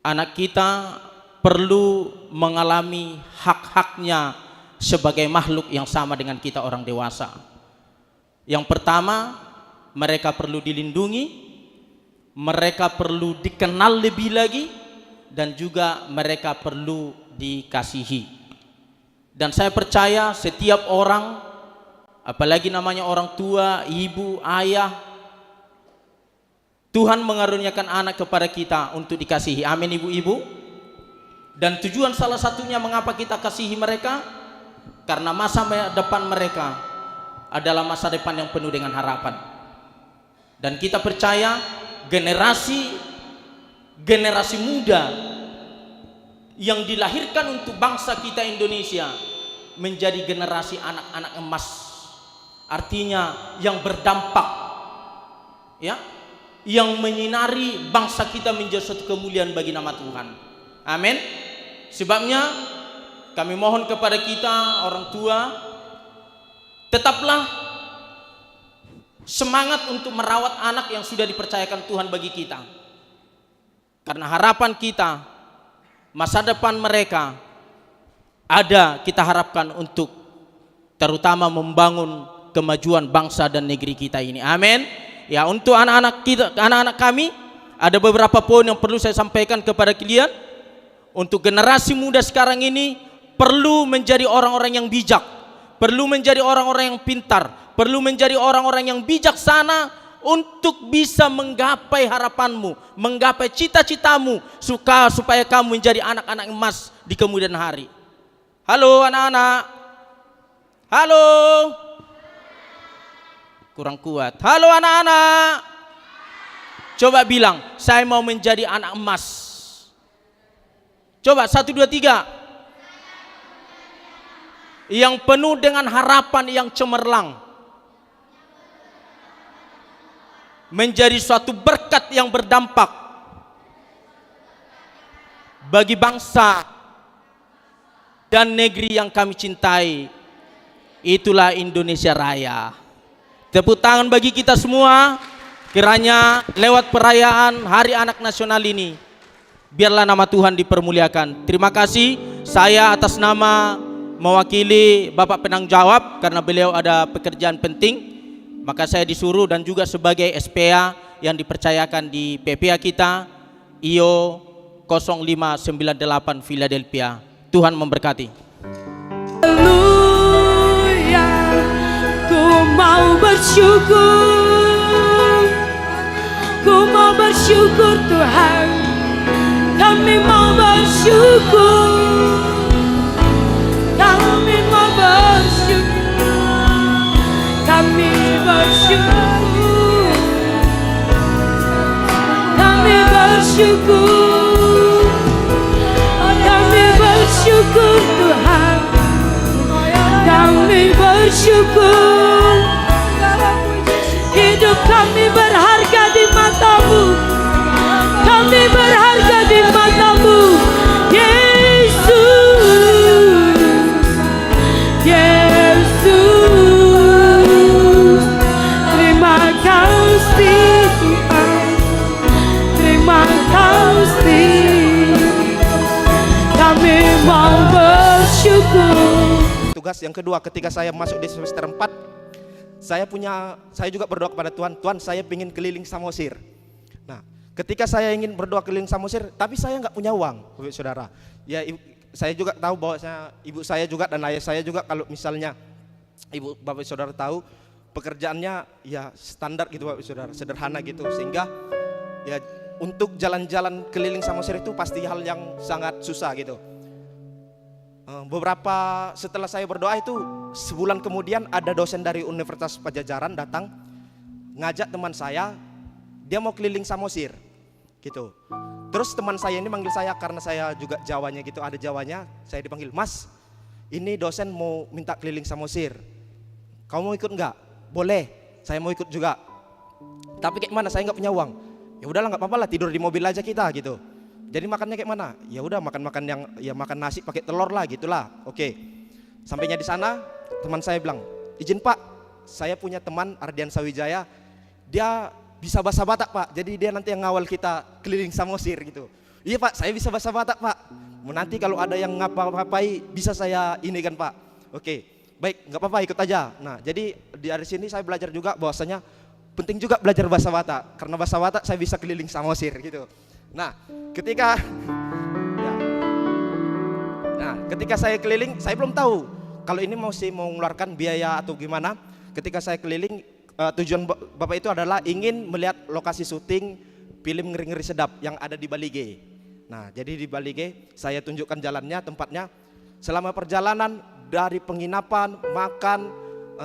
anak kita perlu mengalami hak-haknya sebagai makhluk yang sama dengan kita orang dewasa. Yang pertama, mereka perlu dilindungi, mereka perlu dikenal lebih lagi, dan juga mereka perlu dikasihi. Dan saya percaya setiap orang, apalagi namanya orang tua, ibu, ayah, Tuhan mengaruniakan anak kepada kita untuk dikasihi. Amin ibu-ibu. Dan tujuan salah satunya mengapa kita kasihi mereka, karena masa depan mereka adalah masa depan yang penuh dengan harapan. Dan kita percaya generasi muda yang dilahirkan untuk bangsa kita Indonesia menjadi generasi anak-anak emas. Artinya yang berdampak, ya, yang menyinari bangsa kita menjadi suatu kemuliaan bagi nama Tuhan. Amin. Sebabnya kami mohon kepada kita orang tua, tetaplah semangat untuk merawat anak yang sudah dipercayakan Tuhan bagi kita. Karena harapan kita, masa depan mereka ada, kita harapkan untuk terutama membangun kemajuan bangsa dan negeri kita ini. Amin. Ya, untuk anak-anak kita, anak-anak kami, ada beberapa poin yang perlu saya sampaikan kepada kalian. Untuk generasi muda sekarang ini perlu menjadi orang-orang yang bijak, perlu menjadi orang-orang yang pintar, perlu menjadi orang-orang yang bijaksana untuk bisa menggapai harapanmu, menggapai cita-citamu, supaya kamu menjadi anak-anak emas di kemudian hari. Halo anak-anak. Halo. Kurang kuat. Halo anak-anak. Coba bilang, saya mau menjadi anak emas. Coba 1, 2, 3. Yang penuh dengan harapan yang cemerlang, menjadi suatu berkat yang berdampak bagi bangsa dan negeri yang kami cintai. Itulah Indonesia Raya. Tepuk tangan bagi kita semua. Kiranya lewat perayaan Hari Anak Nasional ini, biarlah nama Tuhan dipermuliakan. Terima kasih. Saya atas nama mewakili Bapak penanggung jawab, karena beliau ada pekerjaan penting, maka saya disuruh dan juga sebagai SPA yang dipercayakan di PPA kita IO 0598 Philadelphia. Tuhan memberkati. Haleluya, ku mau bersyukur, ku mau bersyukur Tuhan, kami mau bersyukur, kami mau bersyukur, kami bersyukur, kami bersyukur, kami bersyukur Tuhan, kami bersyukur. Hidup kami berharga di matamu, kami berharga di matamu, Yesus, Yesus. Terima kasih Tuhan, terima kasih, kami mau bersyukur. Tugas yang kedua, ketika saya masuk di semester 4, saya juga berdoa kepada Tuhan, Tuhan saya ingin keliling Samosir. Nah, ketika saya ingin berdoa keliling Samosir, tapi saya nggak punya uang, Bapak Saudara. Ya, saya juga tahu bahwa ibu saya juga dan ayah saya juga, kalau misalnya ibu Bapak Saudara tahu, pekerjaannya ya standar gitu Bapak Saudara, sederhana gitu, sehingga ya untuk jalan-jalan keliling Samosir itu pasti hal yang sangat susah gitu. Beberapa setelah saya berdoa itu, sebulan kemudian ada dosen dari Universitas Pajajaran datang ngajak teman saya, dia mau keliling Samosir gitu. Terus teman saya ini manggil saya, karena saya juga Jawanya gitu, ada Jawanya, saya dipanggil, Mas, ini dosen mau minta keliling Samosir, kamu mau ikut nggak? Boleh, saya mau ikut juga, tapi kayak mana, saya nggak punya uang. Ya udahlah, nggak apa-apa lah, tidur di mobil aja kita gitu. Jadi makannya kayak mana? Ya udah makan yang ya makan nasi pakai telur lah gitulah. Oke. Sampainya di sana, teman saya bilang, "Izin Pak, saya punya teman Ardian Sawijaya, dia bisa bahasa Batak Pak. Jadi dia nanti yang ngawal kita keliling Samosir gitu." Iya Pak, saya bisa bahasa Batak Pak. Nanti kalau ada yang ngapa-ngapai bisa saya ini kan Pak. Oke, baik, nggak apa-apa ikut aja. Nah, jadi dari sini saya belajar juga bahwasanya penting juga belajar bahasa Batak. Karena bahasa Batak saya bisa keliling Samosir gitu. Nah, ketika ya, ketika saya keliling, saya belum tahu kalau ini mau mengeluarkan biaya atau gimana. Ketika saya keliling, tujuan Bapak itu adalah ingin melihat lokasi syuting film Ngeri-Ngeri Sedap yang ada di Balige. Nah, jadi di Balige saya tunjukkan jalannya, tempatnya. Selama perjalanan dari penginapan, makan,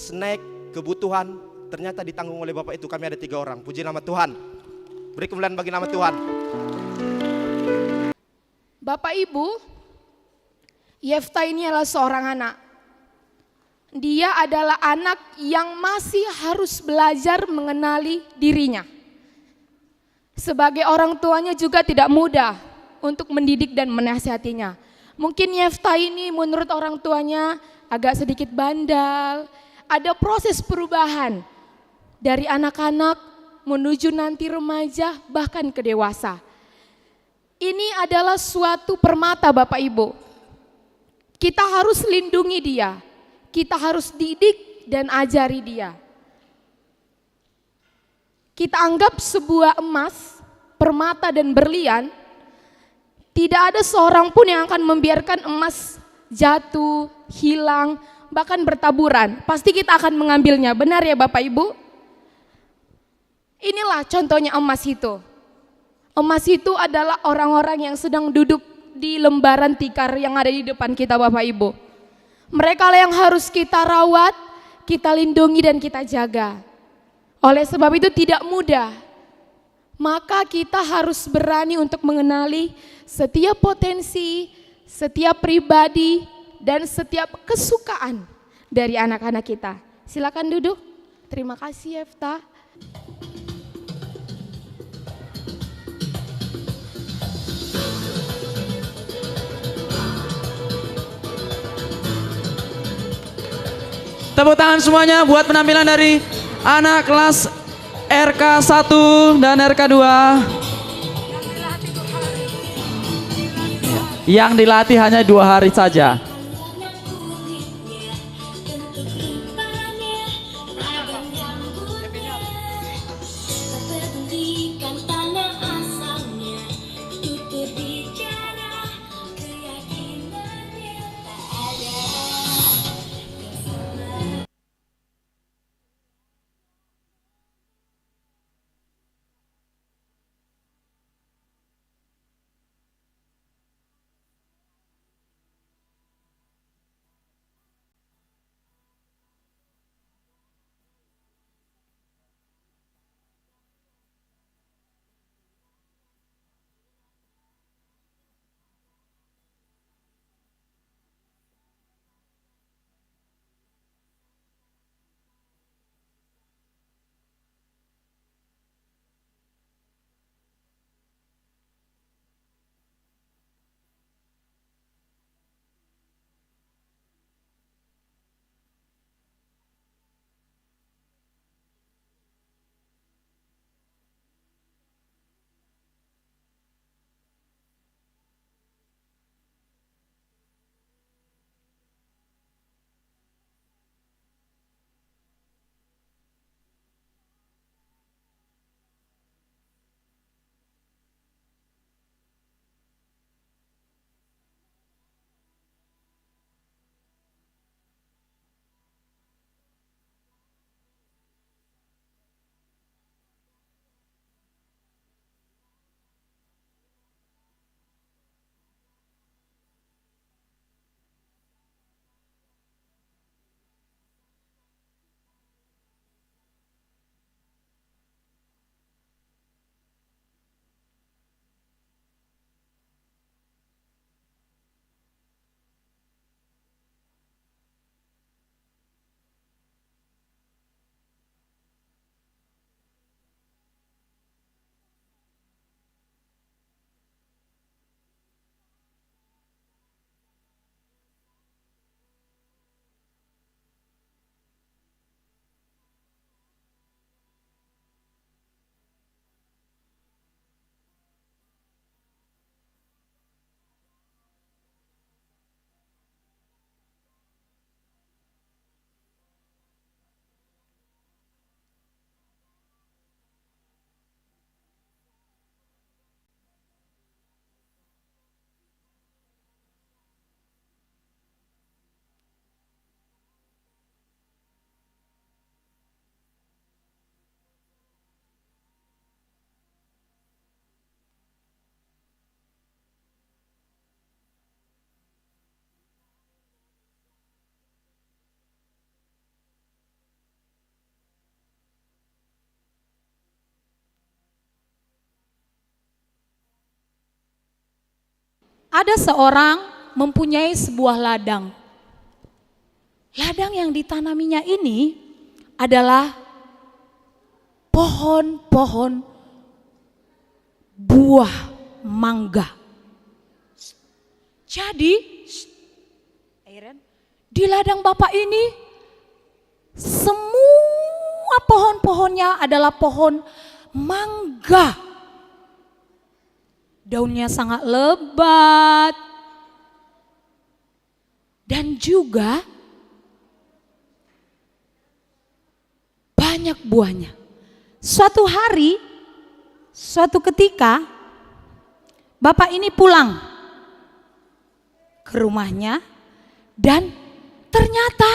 snack, kebutuhan, ternyata ditanggung oleh Bapak itu. Kami ada 3 orang. Puji nama Tuhan. Beri kemuliaan bagi nama Tuhan. Bapak Ibu, Yefta ini adalah seorang anak. Dia adalah anak yang masih harus belajar mengenali dirinya. Sebagai orang tuanya juga tidak mudah untuk mendidik dan menasihatinya. Mungkin Yefta ini menurut orang tuanya agak sedikit bandal. Ada proses perubahan dari anak-anak menuju nanti remaja bahkan ke dewasa. Ini adalah suatu permata Bapak Ibu. Kita harus lindungi dia. Kita harus didik dan ajari dia. Kita anggap sebuah emas, permata dan berlian. Tidak ada seorang pun yang akan membiarkan emas jatuh, hilang, bahkan bertaburan. Pasti kita akan mengambilnya, benar ya Bapak Ibu? Inilah contohnya emas itu. Emas itu adalah orang-orang yang sedang duduk di lembaran tikar yang ada di depan kita Bapak Ibu. Mereka lah yang harus kita rawat, kita lindungi dan kita jaga. Oleh sebab itu tidak mudah. Maka kita harus berani untuk mengenali setiap potensi, setiap pribadi, dan setiap kesukaan dari anak-anak kita. Silakan duduk. Terima kasih Yefta. Tepuk tangan semuanya buat penampilan dari anak kelas RK1 dan RK2 yang dilatih hanya 2 hari saja. ada seorang mempunyai sebuah ladang. Ladang yang ditanaminya ini adalah pohon-pohon buah mangga. Jadi di ladang Bapak ini semua pohon-pohonnya adalah pohon mangga. Daunnya sangat lebat dan juga banyak buahnya. Suatu hari, suatu ketika Bapak ini pulang ke rumahnya dan ternyata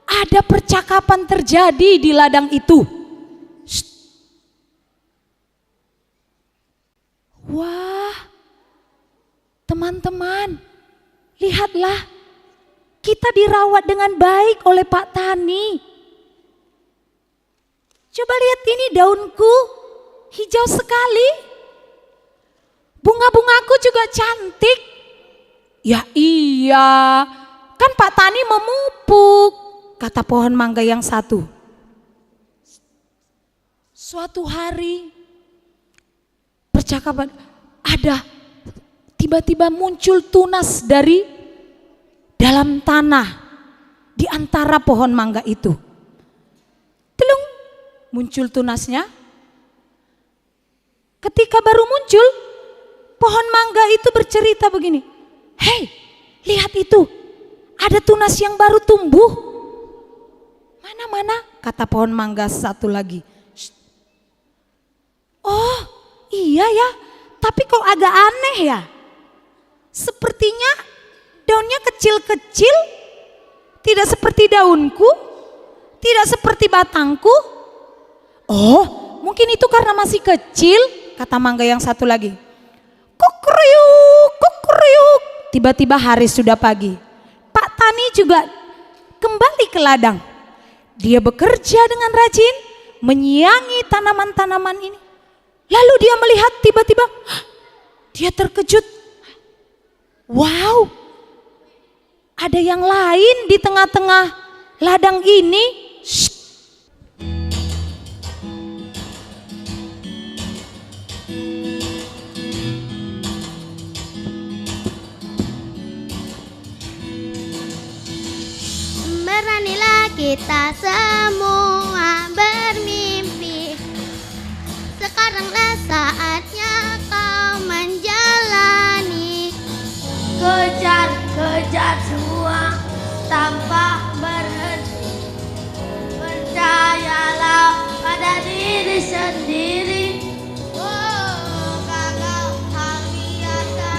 ada percakapan terjadi di ladang itu. Wah, teman-teman, lihatlah, kita dirawat dengan baik oleh Pak Tani. Coba lihat ini daunku, hijau sekali. Bunga-bungaku juga cantik. Ya iya, kan Pak Tani memupuk, kata pohon mangga yang satu. Suatu hari percakapan, ada tiba-tiba muncul tunas dari dalam tanah di antara pohon mangga itu. Telung, muncul tunasnya. Ketika baru muncul, pohon mangga itu bercerita begini, "Hei, lihat itu, ada tunas yang baru tumbuh." "Mana-mana?" kata pohon mangga satu lagi. "Oh, iya ya, tapi kok agak aneh ya. Sepertinya daunnya kecil-kecil, tidak seperti daunku, tidak seperti batangku." "Oh, mungkin itu karena masih kecil," kata mangga yang satu lagi. Kukriuk, kukriuk. Tiba-tiba hari sudah pagi. Pak Tani juga kembali ke ladang. Dia bekerja dengan rajin, menyiangi tanaman-tanaman ini. Lalu dia melihat tiba-tiba, dia terkejut. Wow, ada yang lain di tengah-tengah ladang ini. Shh. Beranilah kita semua bermimpi. Sekaranglah saatnya kau menjalani. Kejar, kejar semua tanpa berhenti. Percayalah pada diri sendiri. Oh, gagal hal biasa,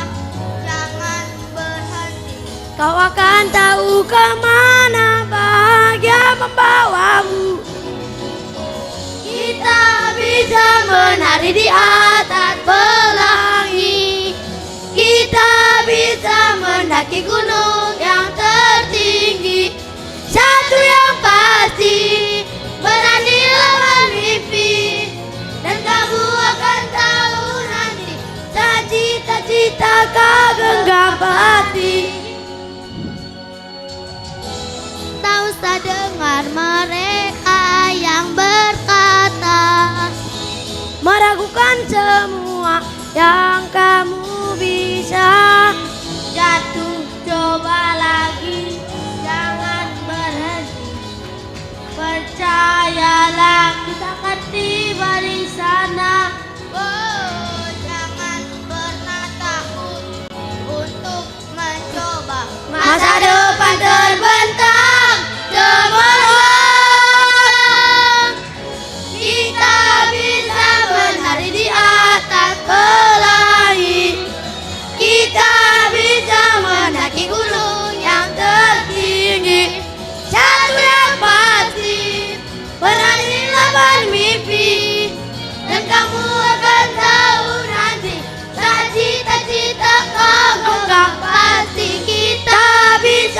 jangan berhenti. Kau akan tahu kemana bahagia membawamu. Kita bisa menari di atas pelangi. Kita bisa mendaki gunung yang tertinggi. Satu yang pasti, berani lawan mimpi. Dan kamu akan tahu nanti, cita-cita kau genggam hati. Tak usah dengar mereka yang berkata, Meragukan semua yang kamu bisa. jatuh coba lagi, jangan berhenti. Percayalah kita akan tiba di sana. Oh, jangan pernah takut untuk mencoba. Masa depan terbentang cemerlang. Kita bisa menari di atas pelangi. Kita bisa mendaki gunung yang tertinggi. Satu yang pasti, berani lawan mimpi. Dan kamu akan tahu nanti, cita-cita kau genggam pasti. Kita bisa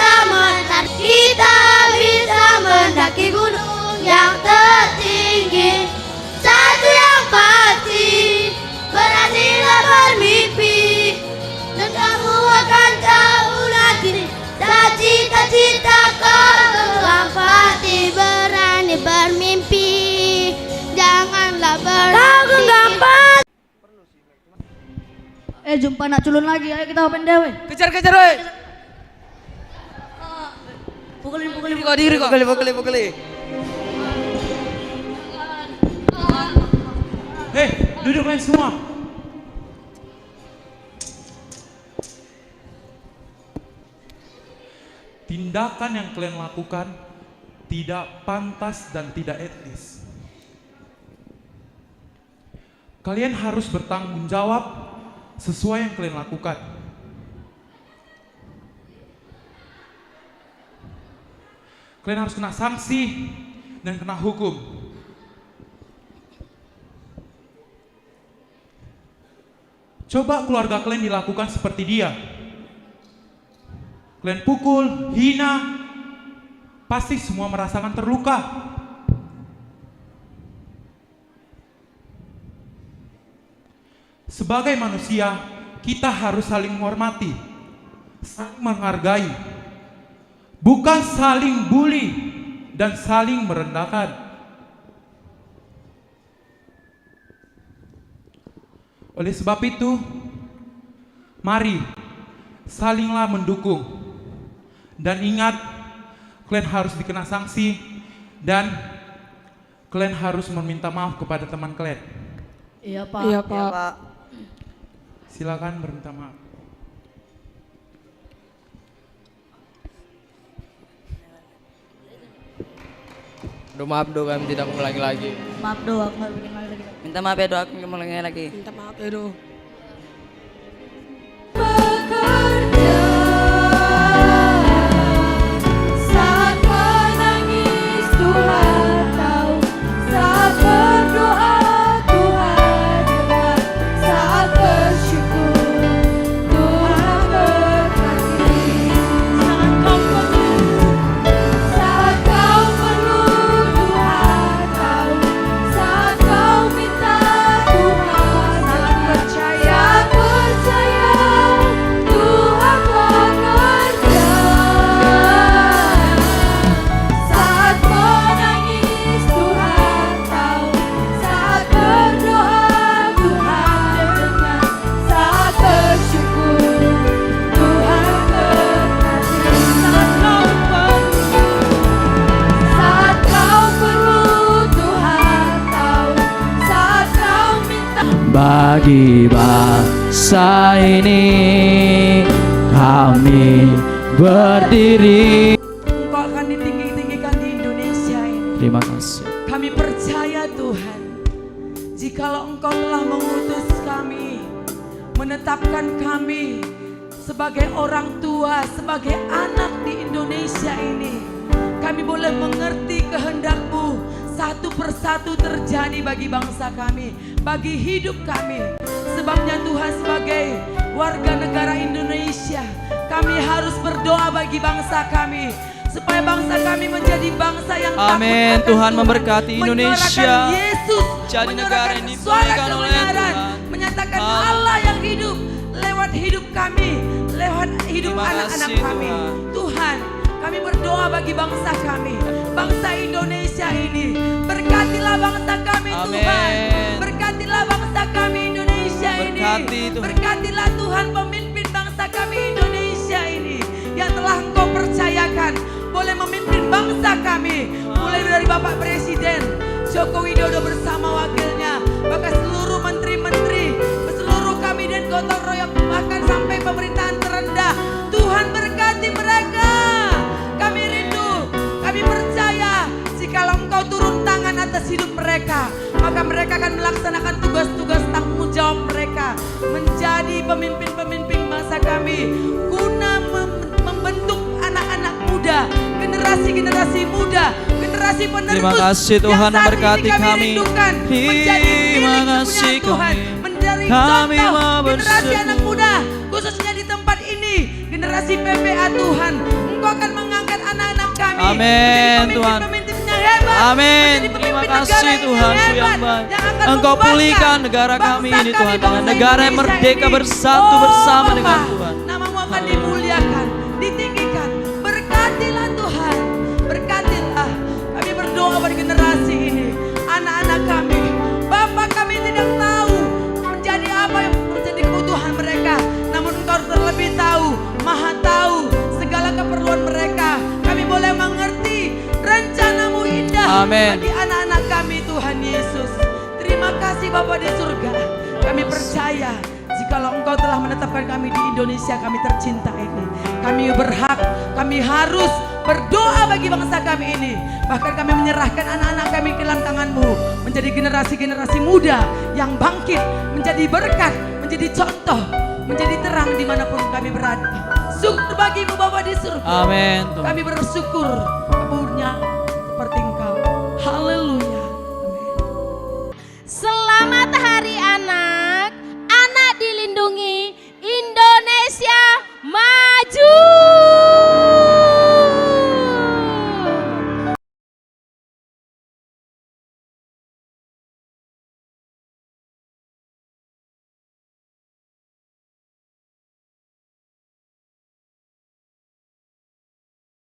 Jumpa nak culun lagi. Ayo kita open dewe. Kejar-kejar woi. Pukulin. Buka diri kok. Pukuli. Hei, duduk kalian semua. Tindakan yang kalian lakukan tidak pantas dan tidak etis. Kalian harus bertanggung jawab sesuai yang kalian lakukan. Kalian harus kena sanksi dan kena hukum. Coba keluarga kalian dilakukan seperti dia. Kalian pukul, hina, pasti semua merasakan terluka. Sebagai manusia, kita harus saling menghormati, saling menghargai, bukan saling bully dan saling merendahkan. Oleh sebab itu, mari salinglah mendukung. Dan ingat, kalian harus dikena sanksi dan kalian harus meminta maaf kepada teman kalian. Iya Pak. Iya Pak. Silakan berminta maaf. Aduh maaf do, kami tidak mengulangi lagi. Maaf do, aku nggak bikin lagi. Minta maaf ya do, aku nggak mengulangi lagi. Minta maaf ya do. Saat menangis Tuhan tahu, saat berdoa Tuhan dengar, saat bersyukur Tuhan berkati. Saat kau perlu Tuhan tahu, saat kau minta Tuhan percaya Tuhan bekerja. Saat menangis Tuhan tahu, saat berdoa Tuhan dengar, saat bersyukur Tuhan berkati. Saat kau perlu Tuhan tahu, saat kau minta. Bagi bangsa ini kami berdiri. Engkau akan ditinggi-tinggikan di Indonesia ini. Terima kasih. Kami percaya Tuhan, jikalau Engkau telah mengutus kami, menetapkan kami sebagai orang tua, sebagai anak di Indonesia ini, kami boleh mengerti kehendak-Mu satu persatu terjadi bagi bangsa kami, bagi hidup kami. Sebabnya Tuhan, sebagai warga negara Indonesia, kami harus berdoa bagi bangsa kami, supaya bangsa kami menjadi bangsa yang Amin. takut akan Tuhan memberkati Indonesia. menyuarakan Yesus, Jadi negara ini suara dimuliakan oleh kebenaran, Tuhan. menyatakan Amin. Allah yang hidup lewat hidup kami, lewat hidup Terima anak-anak kasih, kami. Tuhan. Tuhan, kami berdoa bagi bangsa kami, bangsa Indonesia ini. Berkatilah bangsa kami, Amin. Tuhan. Berkatilah bangsa kami Indonesia ini. Berkati, Tuhan. Berkatilah Tuhan pemimpin bangsa kami Indonesia ini, yang telah Engkau percayakan boleh memimpin bangsa kami, mulai dari Bapak Presiden Joko Widodo bersama wakilnya, bahkan seluruh menteri-menteri, seluruh kami dan gotong royong, bahkan sampai pemerintahan terendah. Tuhan berkati mereka. Kami rindu, kami percaya jikalau Engkau turun tangan atas hidup mereka, maka mereka akan melaksanakan tugas-tugas tanggung jawab mereka menjadi pemimpin-pemimpin bangsa kami, guna membentuk anak-anak muda, generasi-generasi muda, generasi penerus. Terima kasih Tuhan yang saat memberkati ini kami. rindukan menjadi Terima milik kasih kepunyaan Tuhan, kami. menjadi Kami contoh mau generasi bersyukur. anak muda, khususnya di tempat ini, generasi PPA Tuhan. Engkau akan mengangkat anak-anak kami Amin, menjadi Tuhan. pemimpin-pemimpin yang hebat, Amin. menjadi Terima pemimpin kasih negara Tuhan yang yang hebat, baik. yang akan Engkau membanggakan pulihkan negara kami bangsa ini Tuhan, dengan bangsa negara yang Indonesia merdeka ini. bersatu Oh, bersama dengan Bapa, Tuhan. Namamu akan dimuliakan, ditinggikan. Berkatilah Tuhan, berkatilah. Kami berdoa bagi generasi ini, anak-anak kami. Bapak, kami tidak tahu menjadi apa yang menjadi kebutuhan mereka. Amin. bagi anak-anak kami Tuhan Yesus. Terima kasih Bapa di surga. Kami percaya jikalau Engkau telah menetapkan kami di Indonesia kami tercinta ini, kami berhak, kami harus berdoa bagi bangsa kami ini. Bahkan kami menyerahkan anak-anak kami ke dalam tangan-Mu, menjadi generasi-generasi muda yang bangkit, menjadi berkat, menjadi contoh, menjadi terang dimanapun kami berada. Syukur bagi-Mu Bapa di surga. Amin. Tuhan. Kami bersyukur kepunya seperti Engkau. Haleluya. Amin. Selamat Hari Anak.